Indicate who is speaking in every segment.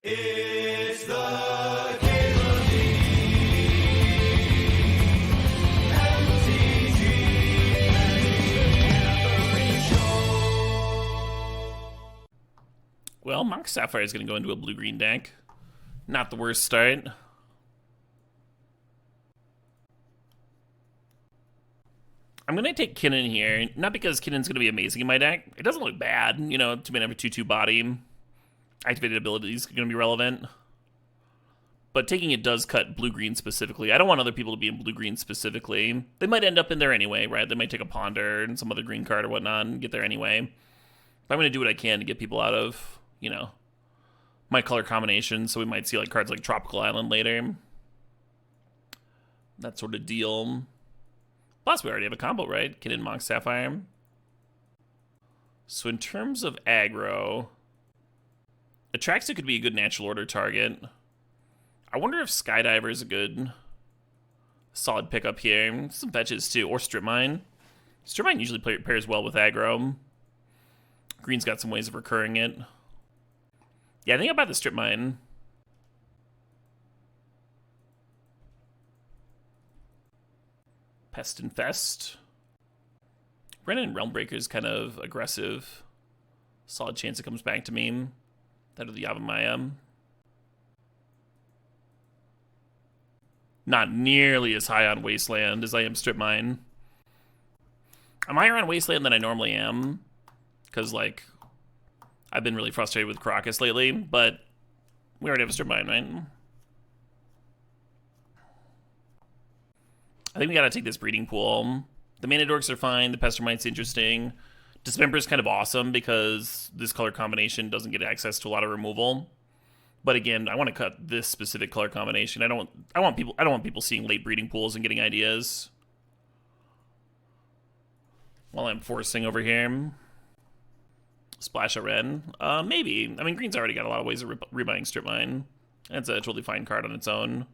Speaker 1: It's the Cable League. MTGO Show.
Speaker 2: Well, Mox Sapphire is going to go into a blue-green deck. Not the worst start. I'm going to take Kinnan here, not because Kinnan's going to be amazing in my deck. It doesn't look bad, you know, 2-mana for 2/2 body. Activated abilities are going to be relevant. But taking it does cut blue-green specifically. I don't want other people to be in blue-green specifically. They might end up in there anyway, right? They might take a Ponder and some other green card or whatnot and get there anyway. But I'm going to do what I can to get people out of, you know, my color combination. So we might see like cards like Tropical Island later. That sort of deal. Plus, we already have a combo, right? Kinnan, Mox, Sapphire. So in terms of aggro, Atraxa could be a good natural order target. I wonder if Skydiver is a good, solid pickup here. Some fetches too, or Strip Mine. Strip Mine usually pairs well with aggro. Green's got some ways of recurring it. Yeah, I think about the Strip Mine. Pest Infest. Renin Realmbreaker is kind of aggressive. Solid chance it comes back to me. That or the Yavimaya. Not nearly as high on Wasteland as I am Strip Mine. I'm higher on Wasteland than I normally am. Because, like, I've been really frustrated with Crocus lately. But we already have a Strip Mine, right? I think we gotta take this Breeding Pool. The Mana Dorks are fine. The Pestermite's interesting. Dismember's kind of awesome because this color combination doesn't get access to a lot of removal. But again, I want to cut this specific color combination. I don't want people seeing late Breeding Pools and getting ideas while I'm forcing over here. Splash a red. Maybe. I mean, green's already got a lot of ways of rebuying Strip Mine. That's a totally fine card on its own.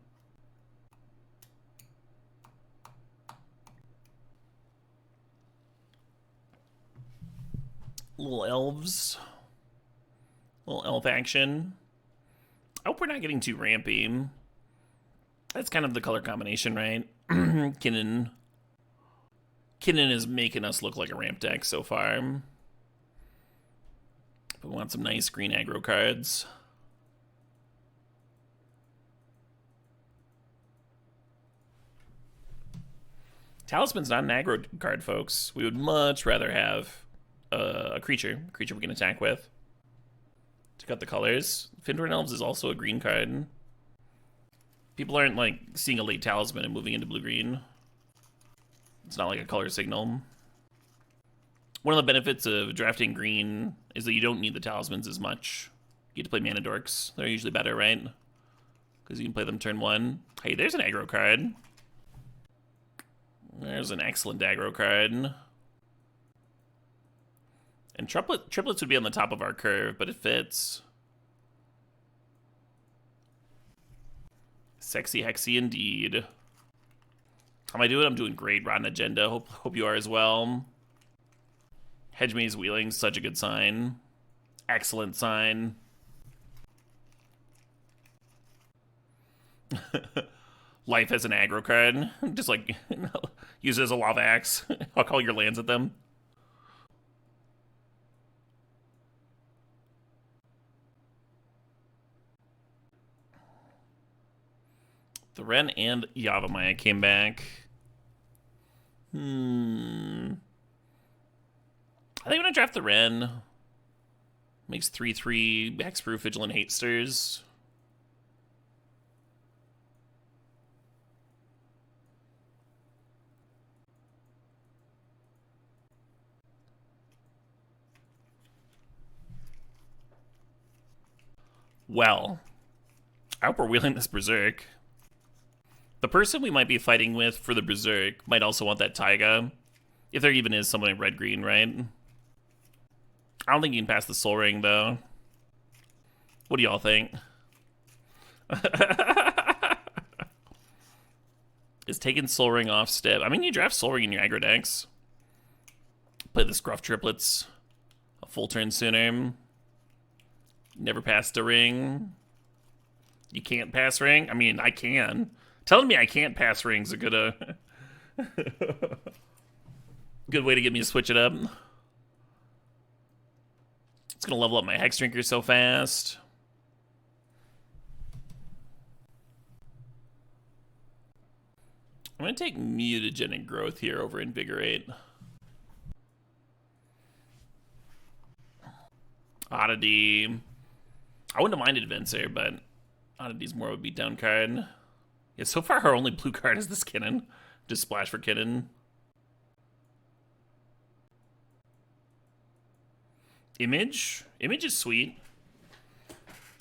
Speaker 2: Little elves. Little elf action. I hope we're not getting too rampy. That's kind of the color combination, right? Kinnan is making us look like a ramp deck so far. But we want some nice green aggro cards. Talisman's not an aggro card, folks. We would much rather have a creature we can attack with to cut the colors. Findorn Elves is also a green card. People aren't like seeing a late Talisman and moving into blue-green. It's not like a color signal. One of the benefits of drafting green is that you don't need the Talismans as much. You get to play Mana Dorks. They're usually better, right? Because you can play them turn 1. Hey, there's an aggro card. There's an excellent aggro card. And triplets would be on the top of our curve, but it fits. Sexy Hexy indeed. How am I doing? I'm doing great. Rotten Agenda. Hope you are as well. Hedge Maze Wheeling, such a good sign. Excellent sign. Life as an aggro card. Just like, use it as a lava axe. I'll call your lands at them. The Ren and Yavimaya came back. I think I'm gonna draft the Ren. Makes 3/3 hexproof Vigilant Hatesters. Well, I hope we're wheeling this Berserk. The person we might be fighting with for the Berserk might also want that Taiga. If there even is someone in red-green, right? I don't think you can pass the Soul Ring, though. What do y'all think? Is taking Soul Ring off step? I mean, you draft Soul Ring in your aggro decks. Play the Scruff Triplets a full turn sooner. Never passed a ring. You can't pass ring? I mean, I can. Telling me I can't pass ring's a good, good way to get me to switch it up. It's gonna level up my Hex Drinker so fast. I'm gonna take Mutagenic Growth here over Invigorate. Oddity. I wouldn't have minded Advencer, but Oddity's more of a beatdown card. Yeah, so far our only blue card is this Kinnan. Just splash for Kinnan. Image? Image is sweet.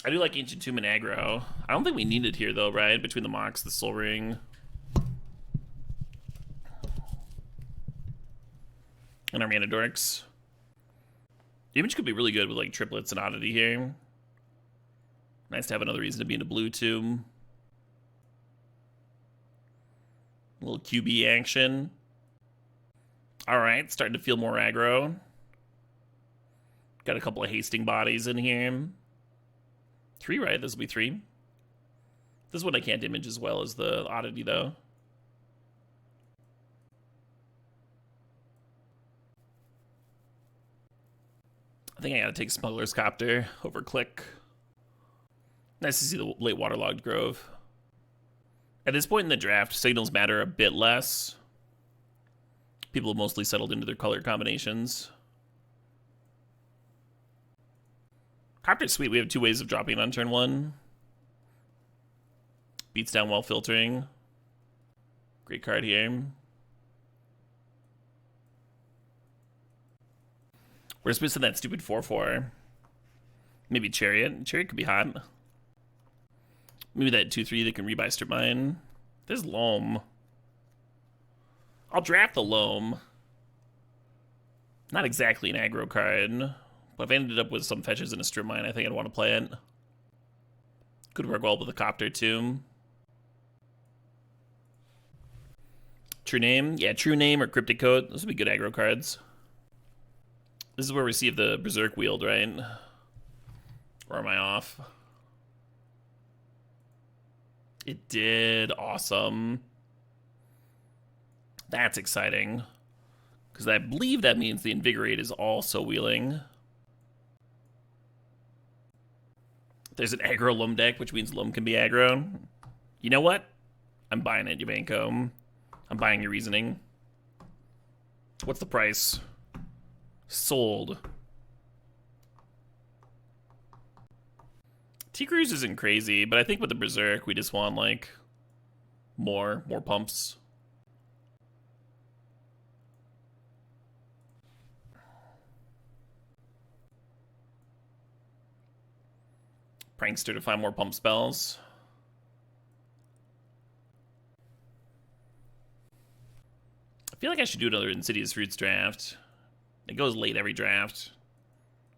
Speaker 2: I do like Ancient Tomb and Aggro. I don't think we need it here though, right? Between the Mox, the Soul Ring. And our Mana Dorks. Image could be really good with like triplets and Oddity here. Nice to have another reason to be in a blue too. A little QB action. Alright, starting to feel more aggro. Got a couple of hasting bodies in here. 3, right? This will be 3. This one I can't image as well as the Oddity though. I think I gotta take Smuggler's Copter over Click. Nice to see the late Waterlogged Grove. At this point in the draft, signals matter a bit less. People have mostly settled into their color combinations. Copter's sweet. We have 2 ways of dropping on turn 1. Beats down while filtering. Great card here. We're supposed to that stupid 4/4. Maybe Chariot. Chariot could be hot. Maybe that 2/3 that can rebuy Strip Mine. There's Loam. I'll draft the Loam. Not exactly an aggro card, but if I ended up with some fetches and a Strip Mine, I think I'd want to play it. Could work well with a Copter too. True Name? Yeah, True Name or Cryptic Coat. Those would be good aggro cards. This is where we see the Berserk Wield, right? Or am I off? It did. Awesome. That's exciting. Because I believe that means the Invigorate is also wheeling. There's an aggro Loam deck, which means Loam can be aggro. You know what? I'm buying it, Yubanko. I'm buying your reasoning. What's the price? Sold. T-Cruise isn't crazy, but I think with the Berserk, we just want, like, more pumps. Prankster to find more pump spells. I feel like I should do another Insidious Roots draft. It goes late every draft.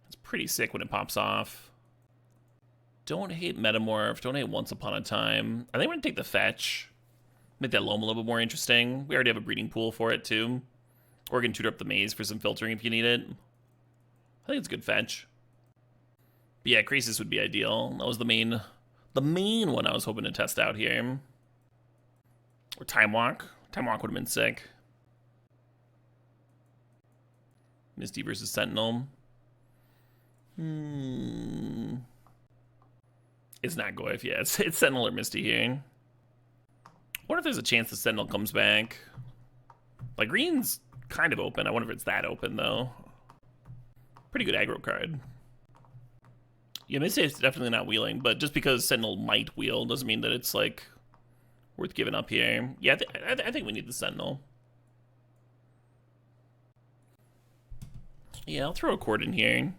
Speaker 2: It's pretty sick when it pops off. Don't hate Metamorph. Don't hate Once Upon a Time. I think we're going to take the Fetch. Make that Loam a little bit more interesting. We already have a breeding pool for it, too. Or we can tutor up the Maze for some filtering if you need it. I think it's a good fetch. But yeah, Crisis would be ideal. That was the main one I was hoping to test out here. Or Time Walk. Time Walk would have been sick. Misty versus Sentinel. It's not Goyf, yeah. It's Sentinel or Misty here. What if there's a chance the Sentinel comes back? Like, green's kind of open. I wonder if it's that open, though. Pretty good aggro card. Yeah, Misty is definitely not wheeling, but just because Sentinel might wheel doesn't mean that it's, like, worth giving up here. Yeah, I think we need the Sentinel. Yeah, I'll throw a Court in here.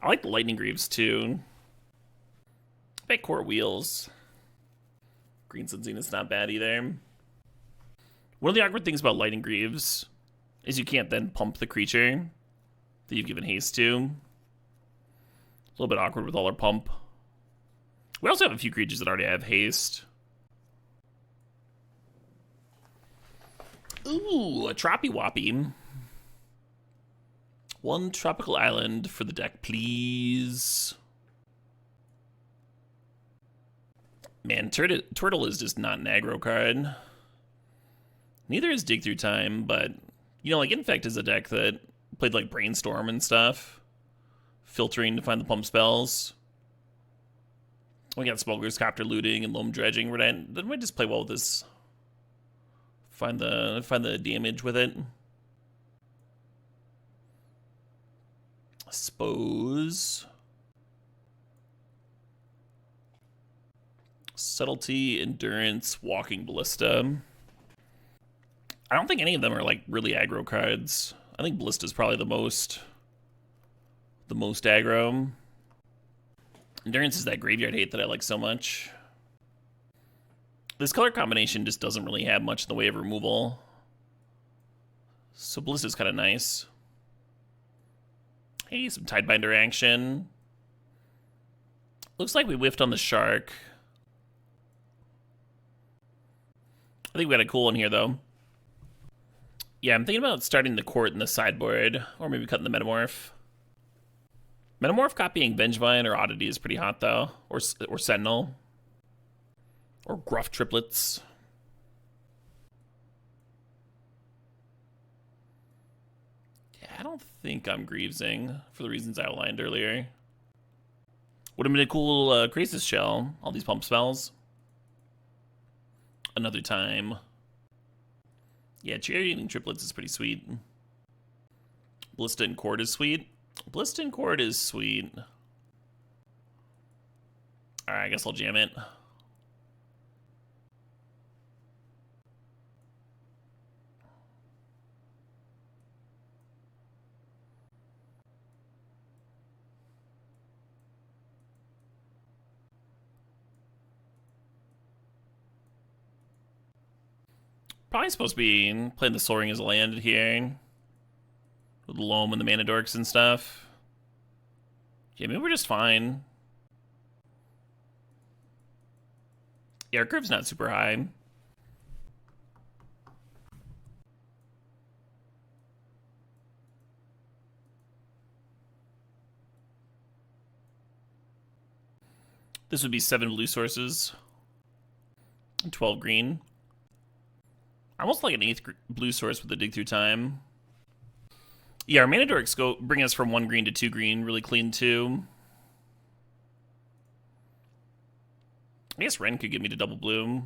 Speaker 2: I like the Lightning Greaves, too. I bet Court wheels. Green Sun Zenith's not bad either. One of the awkward things about Lightning Greaves is you can't then pump the creature that you've given haste to. It's a little bit awkward with all our pump. We also have a few creatures that already have haste. Ooh, a Troppy Woppy. One tropical island for the deck, please. Man, Turtle is just not an aggro card. Neither is Dig Through Time, but, you know, like, Infect is a deck that played, like, Brainstorm and stuff. Filtering to find the pump spells. We got Smugglers, Copter Looting, and Loam Dredging. That might just play well with this. Find the damage with it. I suppose. Subtlety, Endurance, Walking Ballista. I don't think any of them are like really aggro cards. I think Ballista is probably the most aggro. Endurance is that graveyard hate that I like so much. This color combination just doesn't really have much in the way of removal. So Ballista is kind of nice. Hey, some Tidebinder action. Looks like we whiffed on the Shark. I think we got a cool one here, though. Yeah, I'm thinking about starting the Court in the sideboard, or maybe cutting the Metamorph. Metamorph copying Vengevine or Oddity is pretty hot, though. Or Sentinel. Or Gruff Triplets. Yeah, I don't think I'm Greavesing, for the reasons I outlined earlier. Would have been a cool Krasis Shell, all these pump spells. Another time. Yeah, Charioting Triplets is pretty sweet. Ballista and Court is sweet. Ballista and Court is sweet. Alright, I guess I'll jam it. Probably supposed to be playing the Soaring as a land here. With the Loam and the Mana Dorks and stuff. Yeah, maybe we're just fine. Yeah, our curve's not super high. This would be 7 blue sources. And 12 green. Almost like an 8th blue source with the Dig Through Time. Yeah, our Mana Dorks bring us from 1 green to 2 green, really clean too. I guess Ren could give me to double blue.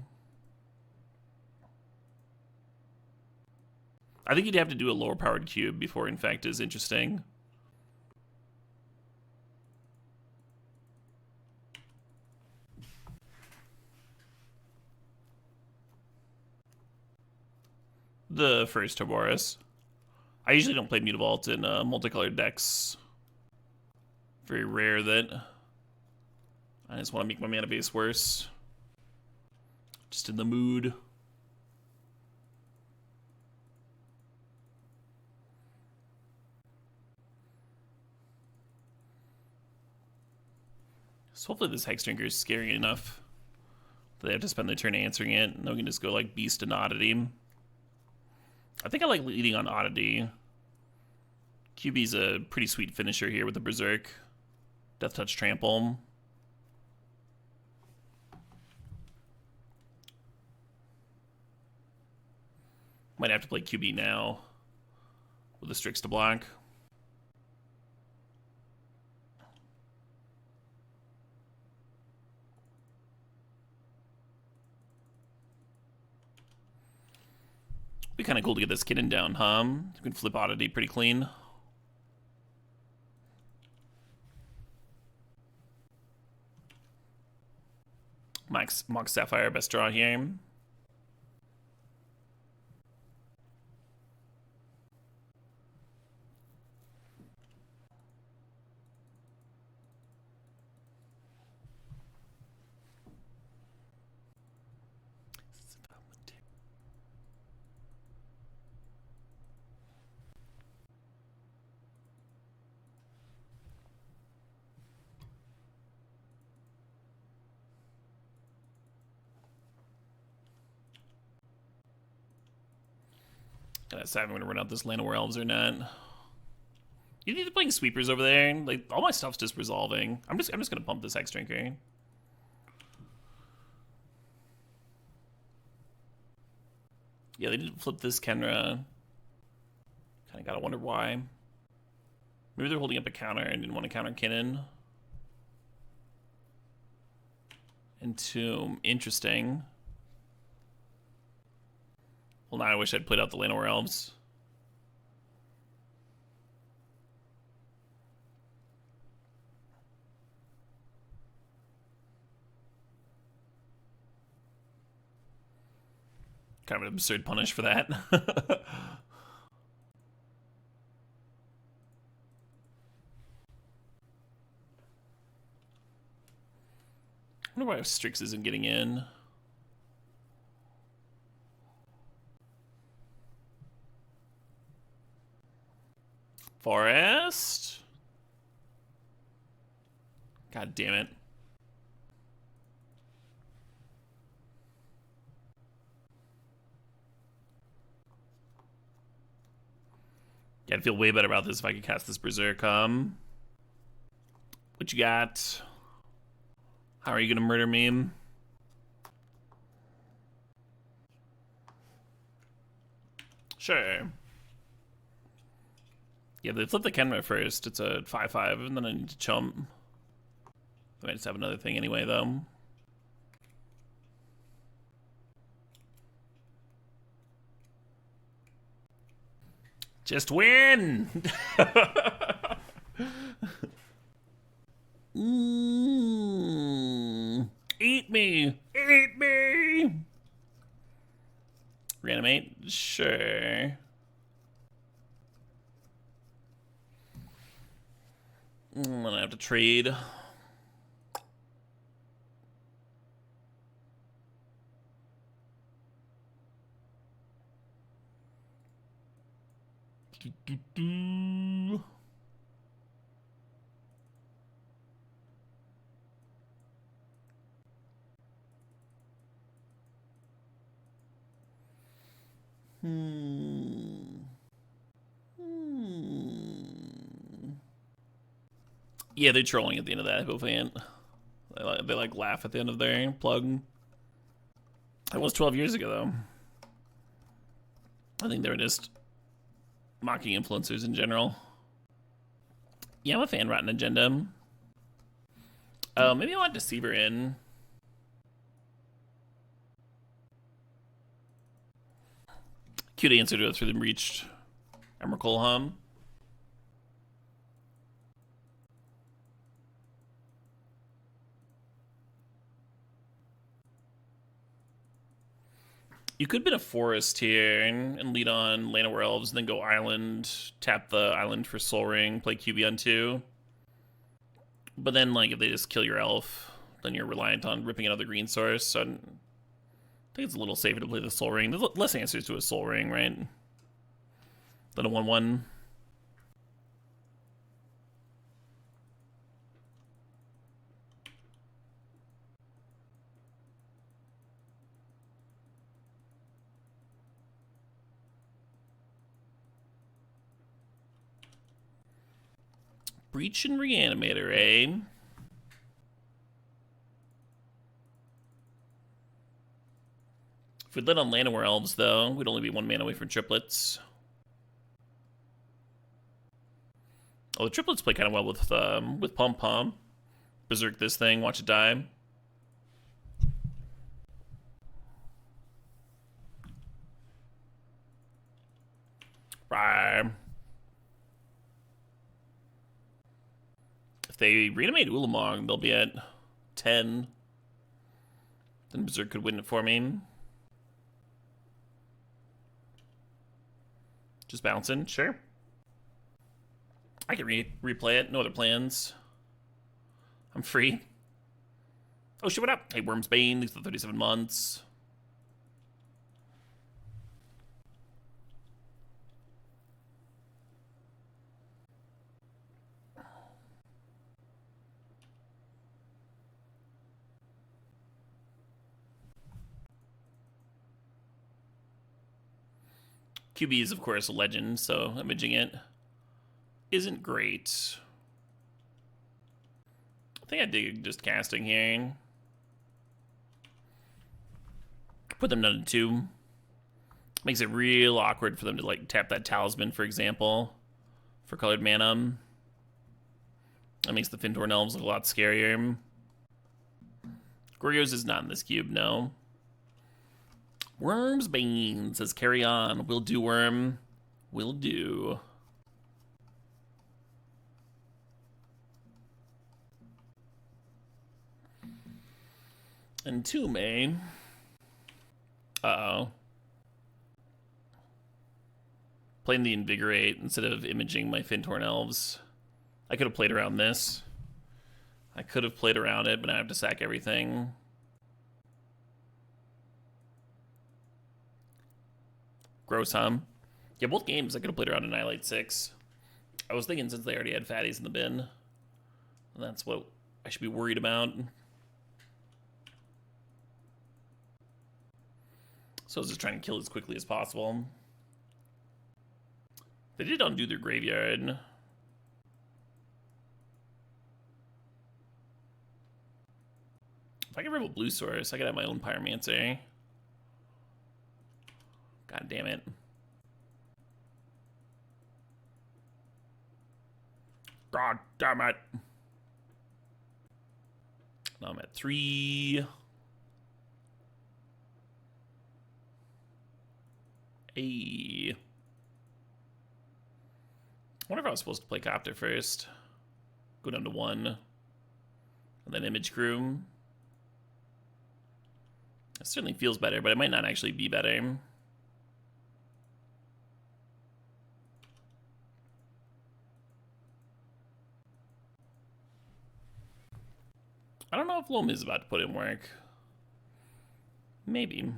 Speaker 2: I think you'd have to do a lower powered cube before Infect is interesting. The first Toboris. I usually don't play Mutavault in multicolored decks. Very rare that I just want to make my mana base worse. Just in the mood. So hopefully this Hex Drinker is scary enough that they have to spend their turn answering it, and then we can just go like Beast and Oddity. I think I like leading on Oddity. QB's a pretty sweet finisher here with the Berserk. Death Touch Trample. Might have to play QB now with the Strix to block. Be kind of cool to get this kitten down, huh? You can flip Oddity pretty clean. Mox Sapphire, best draw here. Gotta decide if I'm gonna run out this Land of War Elves or not. You need to playing sweepers over there. Like all my stuff's just resolving. I'm just gonna pump this Hex Drinker. Yeah, they didn't flip this Kenra. Kind of gotta wonder why. Maybe they're holding up a counter and didn't want to counter Kinnan. Entomb, interesting. Well, now I wish I'd played out the Llanowar Elves. Kind of an absurd punish for that. I wonder why Strix isn't getting in. Forest? God damn it. Yeah, I'd feel way better about this if I could cast this Berserk. What you got? How are you gonna murder me? Sure. Yeah, they flip the Kenra first. It's a 5/5, and then I need to chump. I might just have another thing anyway, though. Just win! Eat me! Eat me! Reanimate? Sure. I'm gonna have to trade. Yeah, they're trolling at the end of that Hippofant. They like laugh at the end of their plug. That was 12 years ago, though. I think they were just mocking influencers in general. Yeah, I'm a fan rotten agenda. Maybe I want Deceiver in. Cute answer to it through the reached Emrakul Hum. You could bid a forest here and lead on Llanowar Elves, and then go island, tap the island for Soul Ring, play QB on 2. But then, like, if they just kill your elf, then you're reliant on ripping another green source. So I think it's a little safer to play the Soul Ring. There's less answers to a Soul Ring, right? Than a 1/1. Breach and Reanimator, eh? If we lit on Llanowar Elves, though, we'd only be 1 mana away from triplets. Oh, the triplets play kind of well with Pom Pom. Berserk this thing, watch it die. Right. If they reanimate Ulamog, they'll be at 10. Then Berserk could win it for me. Just bouncing, sure. I can replay it, no other plans. I'm free. Oh shit, what up? Hey, Worm's Bane, these are 37 months. QB is, of course, a legend, so imaging it isn't great. I think I dig just casting here. Put them down to 2. Makes it real awkward for them to like tap that talisman, for example, for colored mana. That makes the Fintorn Elves look a lot scarier. Gorgos is not in this cube, no. Worm's Bane says carry on. Will do, Worm. Will do. And Entomb. Uh-oh. Playing the Invigorate instead of imaging my Fintorn Elves. I could have played around this. I could have played around it, but I have to sack everything. Gross, huh? Yeah, both games I could have played around Annihilate 6. I was thinking since they already had fatties in the bin, that's what I should be worried about. So I was just trying to kill as quickly as possible. They did undo their graveyard. If I could rival Blue Source, I could have my own Pyromancer. God damn it. God damn it. Now I'm at 3. I wonder if I was supposed to play Copter first. Go down to 1. And then Image Crew. It certainly feels better, but it might not actually be better. I don't know if Loam is about to put in work. Maybe.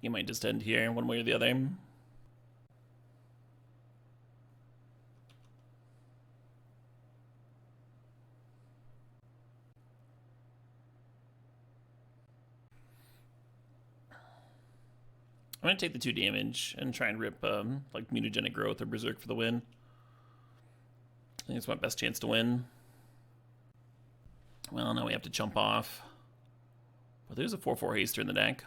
Speaker 2: You might just end here one way or the other. I'm going to take the 2 damage and try and rip like Mutagenic Growth or Berserk for the win. I think it's my best chance to win. Well, now we have to jump off. But there's a 4/4 haster in the deck.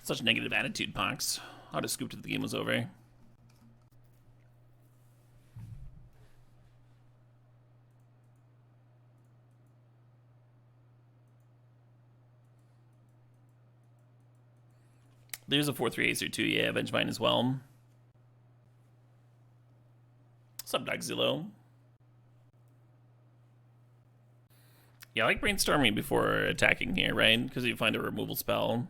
Speaker 2: Such a negative attitude, Pox. I'd have scooped if the game was over. There's a 4/3 Acer too, yeah, Vengevine as well. What's up, Dogzillo? Yeah, I like brainstorming before attacking here, right? Because you find a removal spell.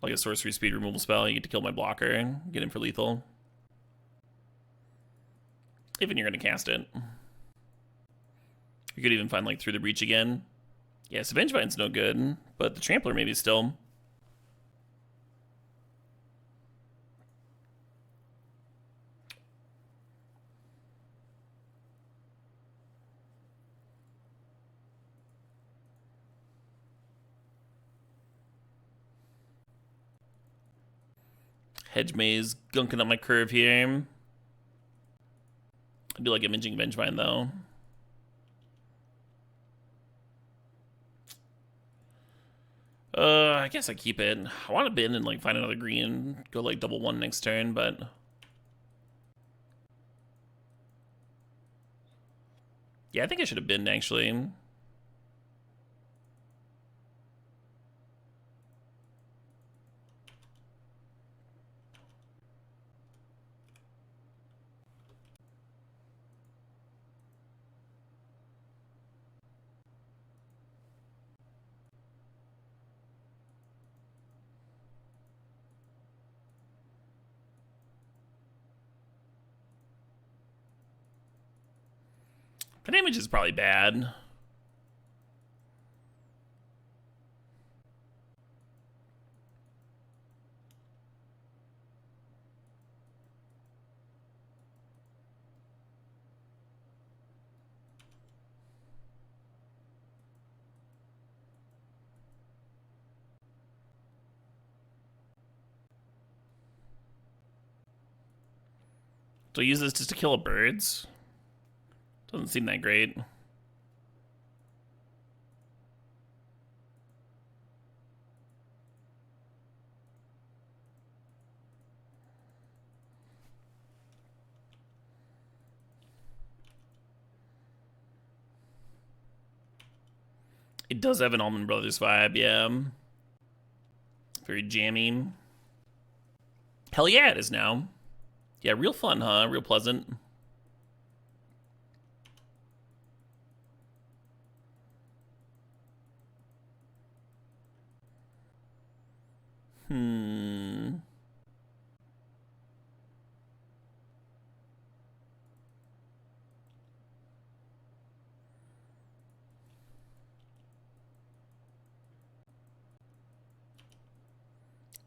Speaker 2: Like a sorcery speed removal spell, you get to kill my blocker and get in for lethal. Even you're gonna cast it. You could even find like Through the Breach again. Yeah, so Vengevine's no good, but the Trampler maybe still. Hedge Maze gunking up my curve here. I do like imaging Vengevine though. I guess I keep it. I want to bin and like find another green, go like double 1 next turn, but yeah, I think I should have binned actually. The damage is probably bad. Do I use this just to kill birds? Doesn't seem that great. It does have an Allman Brothers vibe, yeah. Very jammy. Hell yeah, it is now. Yeah, real fun, huh? Real pleasant.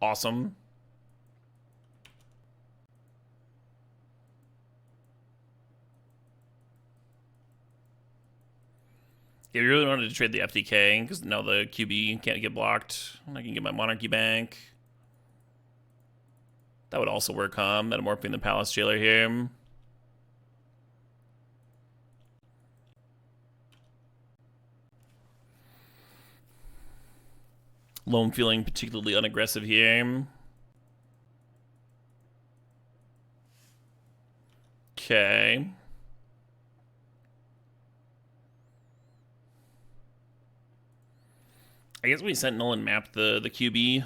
Speaker 2: Awesome. Yeah, we really wanted to trade the FDK because now the QB can't get blocked. I can get my Monarchy back. That would also work, huh? Metamorphing the Palace Jailer here. Loam feeling particularly unaggressive here. Okay. I guess we Sentinel and map the QB.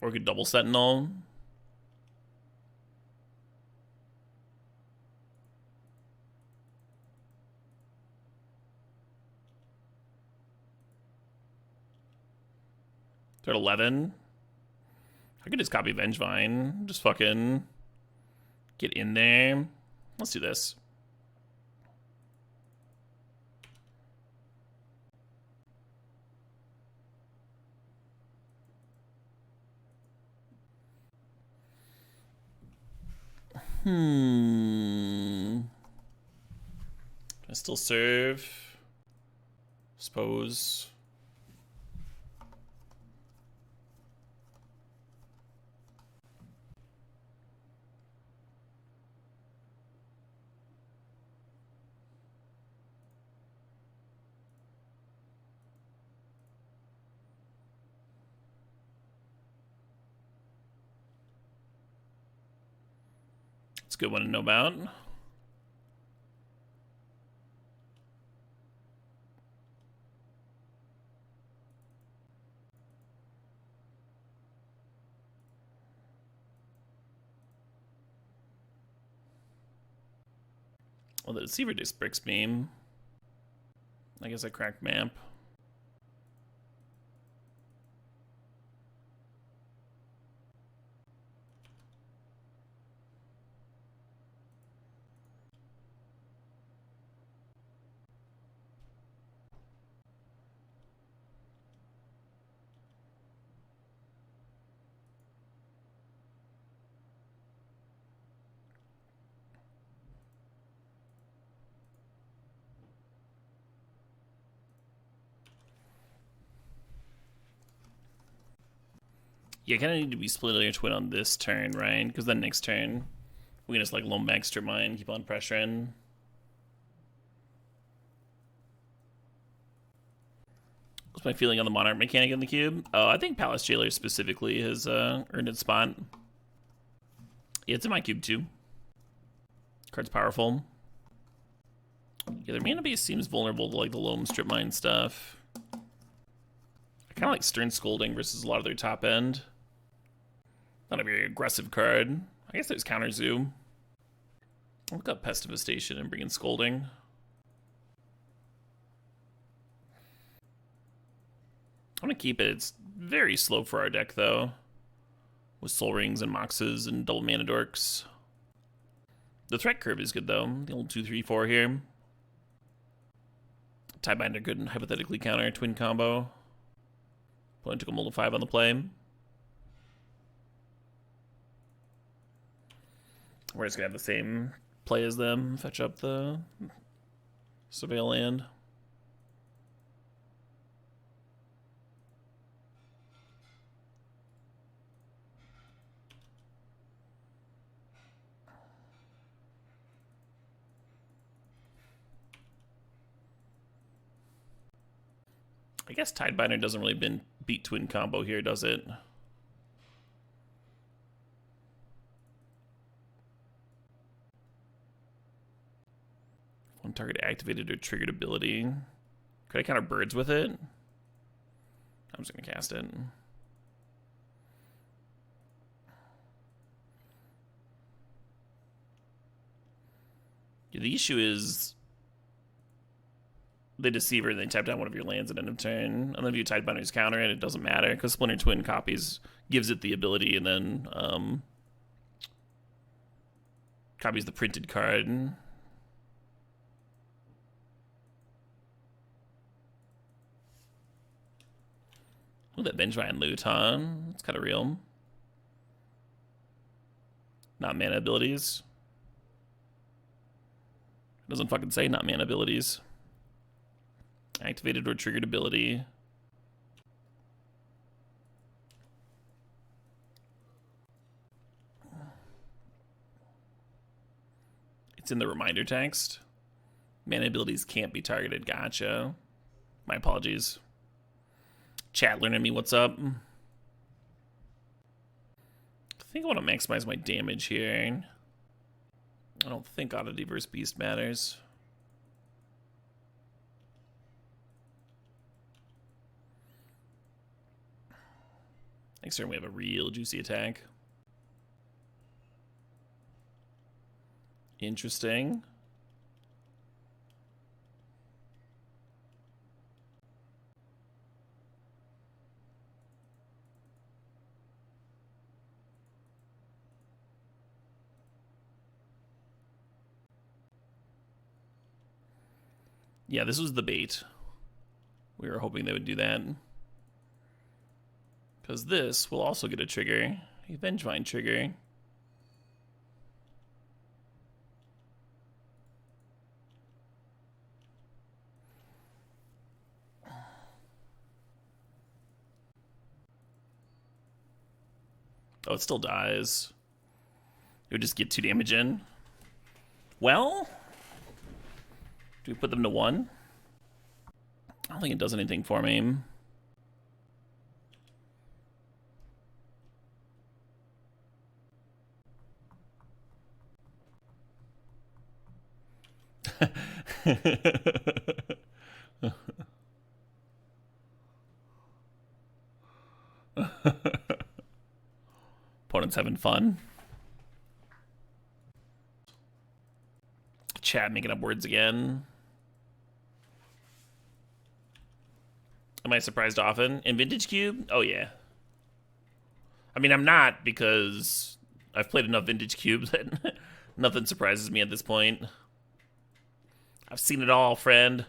Speaker 2: Or we could double Sentinel. They're at 11. I could just copy Vengevine. Just fucking get in there. Let's do this. I still serve? Suppose. It's a good one to know about. Well, the Deceiver just bricks beam. I guess I cracked Mamp. Yeah, kind of need to be splitting your twin on this turn, right? Because then next turn, we can just like loam back strip mine, keep on pressuring. What's my feeling on the Monarch mechanic in the cube? Oh, I think Palace Jailer specifically has earned its spot. Yeah, it's in my cube too. Card's powerful. Yeah, their mana base seems vulnerable to like the loam strip mine stuff. I kind of like Stern Scolding versus a lot of their top end. Not a very aggressive card. I guess there's Counter Zoo. I'll look up Pestivestation and bring in Scolding. I'm gonna keep it. It's very slow for our deck though. With Soul Rings and Moxes and double mana dorks. The threat curve is good though. The old 2-3-4 here. Tiebinder could hypothetically counter twin combo. Opponent took a multi 5 on the play. We're just gonna have the same play as them. Fetch up the Surveil land. guess Tidebinder doesn't really beat Twin Combo here, does it? One target activated or triggered ability. Could I counter birds with it? I'm just gonna cast it. Yeah, the issue is they Deceiver and they tap down one of your lands at end of turn. And then if you Tidebinder's counter it doesn't matter because Splinter Twin copies gives it the ability and then copies the printed card. Ooh, that Vengevine loot, huh? It's kind of real. Not mana abilities. It doesn't fucking say not mana abilities. Activated or triggered ability. It's in the reminder text. Mana abilities can't be targeted. Gotcha. My apologies. Chat learning me what's up. I think I want to maximize my damage here. I don't think Oddity versus Beast matters. Next turn we have a real juicy attack. Interesting. Yeah, this was the bait. We were hoping they would do that. Because this will also get a trigger. A Vengevine trigger. Oh, it still dies. It would just get 2 damage in. Well... do we put them to 1? I don't think it does anything for me. Opponent's having fun. Chat making up words again. Am I surprised often? In Vintage Cube? Oh, yeah. I mean, I'm not because I've played enough Vintage Cubes that nothing surprises me at this point. I've seen it all, friend.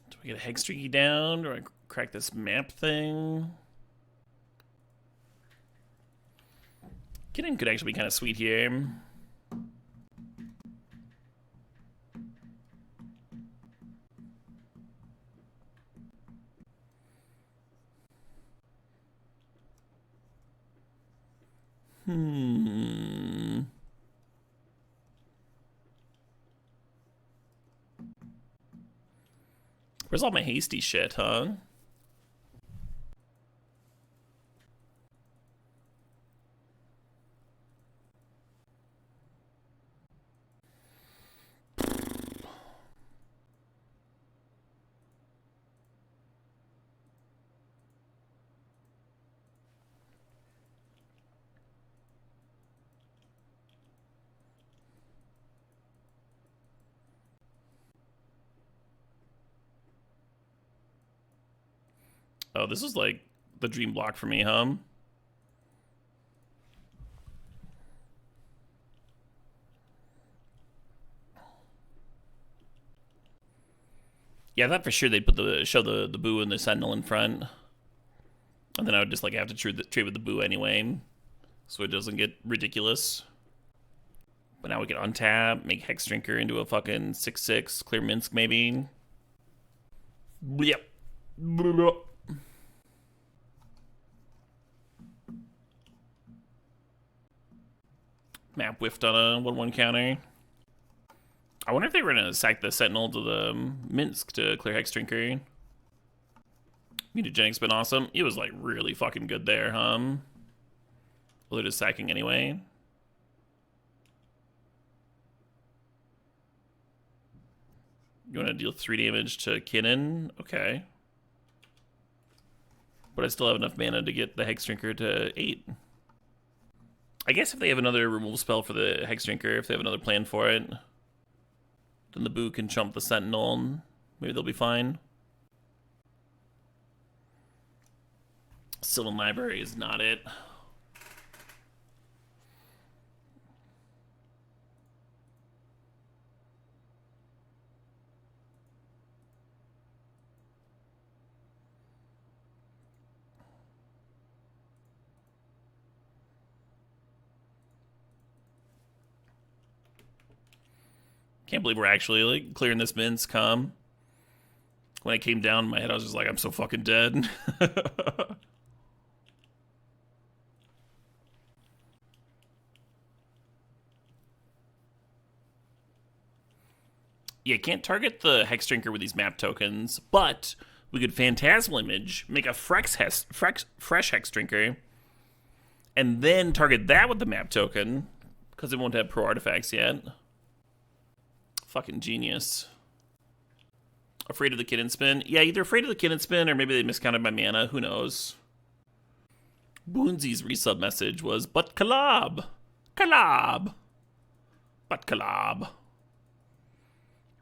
Speaker 2: Do I get a Hextreaky down? Or I crack this map thing? Getting could actually be kind of sweet here. Where's all my hasty shit, huh? Oh, this is like the dream block for me, huh? Yeah, I thought for sure they'd put show the boo and the sentinel in front. And then I would just like have to trade with the boo anyway. So it doesn't get ridiculous. But now we can untap, make Hex Drinker into a fucking 6/6, clear Minsk maybe. Yep. Map whiffed on a 1/1 counter. I wonder if they were gonna sack the Sentinel to the Minsk to clear Hex Drinker. Mutagenic's been awesome. He was like really fucking good there, huh? Well, they're just sacking anyway. You want to deal 3 damage to Kinnan? Okay. But I still have enough mana to get the Hex Drinker to 8. I guess if they have another removal spell for the Hex Drinker, if they have another plan for it, then the Boo can chump the Sentinel and maybe they'll be fine. Sylvan Library is not it. Can't believe we're actually like clearing this Minsk, When I came down in my head, I was just like, I'm so fucking dead. Yeah, can't target the Hex Drinker with these map tokens, but we could Phantasmal Image, make a fresh Hex Drinker, and then target that with the map token, because it won't have pro artifacts yet. Fucking genius. Afraid of the Kitten Spin? Yeah, either afraid of the Kitten Spin, or maybe they miscounted my mana, who knows. Boonsy's resub message was, but collab! Collab! But collab.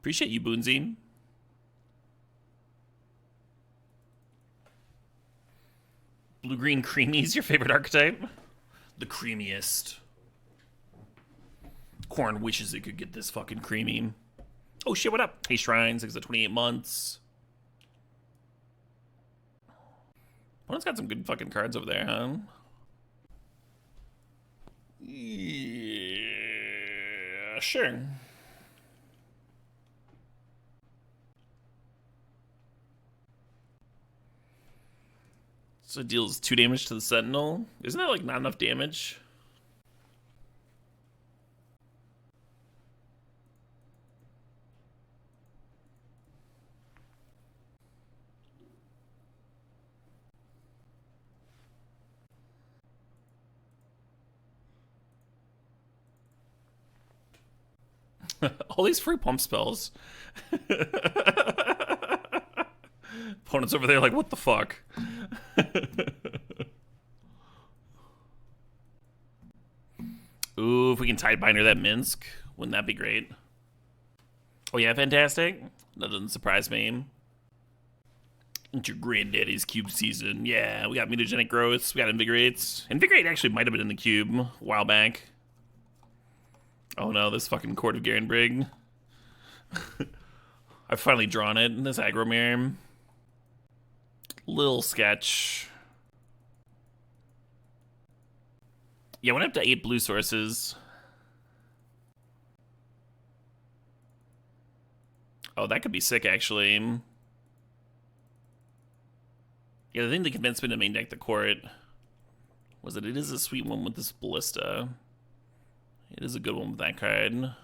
Speaker 2: Appreciate you, Boonsy. Blue-green creamy's your favorite archetype? The creamiest. Corn wishes it could get this fucking creamy. Oh shit, what up? Hey, Shrines, 6 to 28 months. Opponent's got some good fucking cards over there, huh? Yeah, sure. So it deals 2 damage to the Sentinel. Isn't that like not enough damage? All these free pump spells. Opponents over there like, what the fuck? Ooh, if we can Tidebinder that Minsk, wouldn't that be great? Oh yeah, fantastic. That doesn't surprise me. It's your granddaddy's cube season. Yeah, we got mutagenic growths, we got invigorates. Invigorate actually might have been in the cube a while back. Oh no, this fucking Court of Garenbrig. I've finally drawn it in this aggro mirror. Little sketch. Yeah, went up to 8 blue sources. Oh, that could be sick, actually. Yeah, the thing that convinced me to main deck the Court was that it is a sweet one with this Ballista. It is a good one with that card.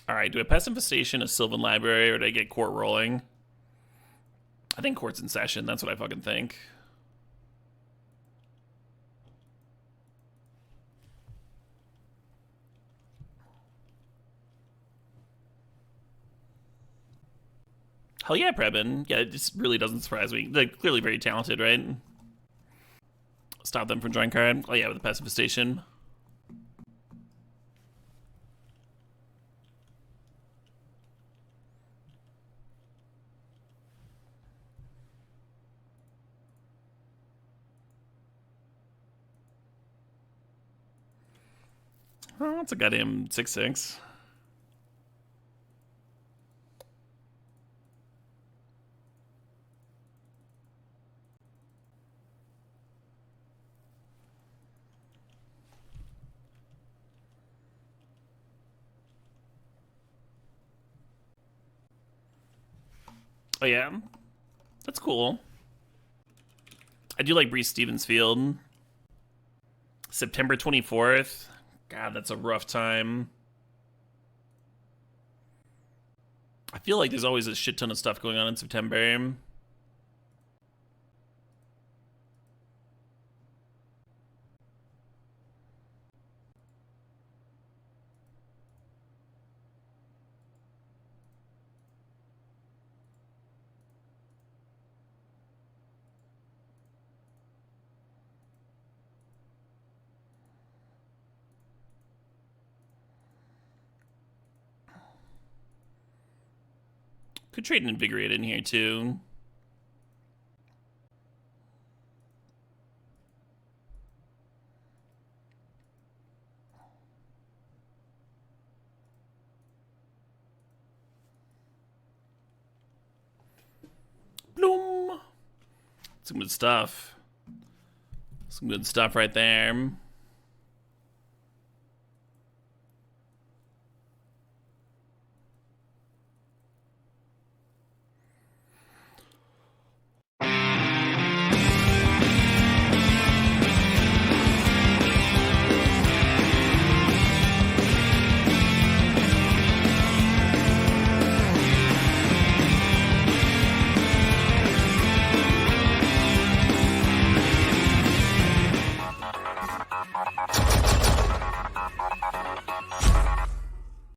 Speaker 2: Alright, do I pass Infestation, a Sylvan Library, or do I get Court rolling? I think Court's in session, that's what I fucking think. Hell yeah, Prebin. Yeah, it just really doesn't surprise me. They're clearly very talented, right? Stop them from drawing card. Oh yeah, with the Pacifistation. Oh, that's a goddamn 6/6. Oh yeah, that's cool. I do like Breeze Stevens Field. September 24th. God, that's a rough time. I feel like there's always a shit ton of stuff going on in September. Could trade an Invigorate in here too. Bloom. Some good stuff. Some good stuff right there.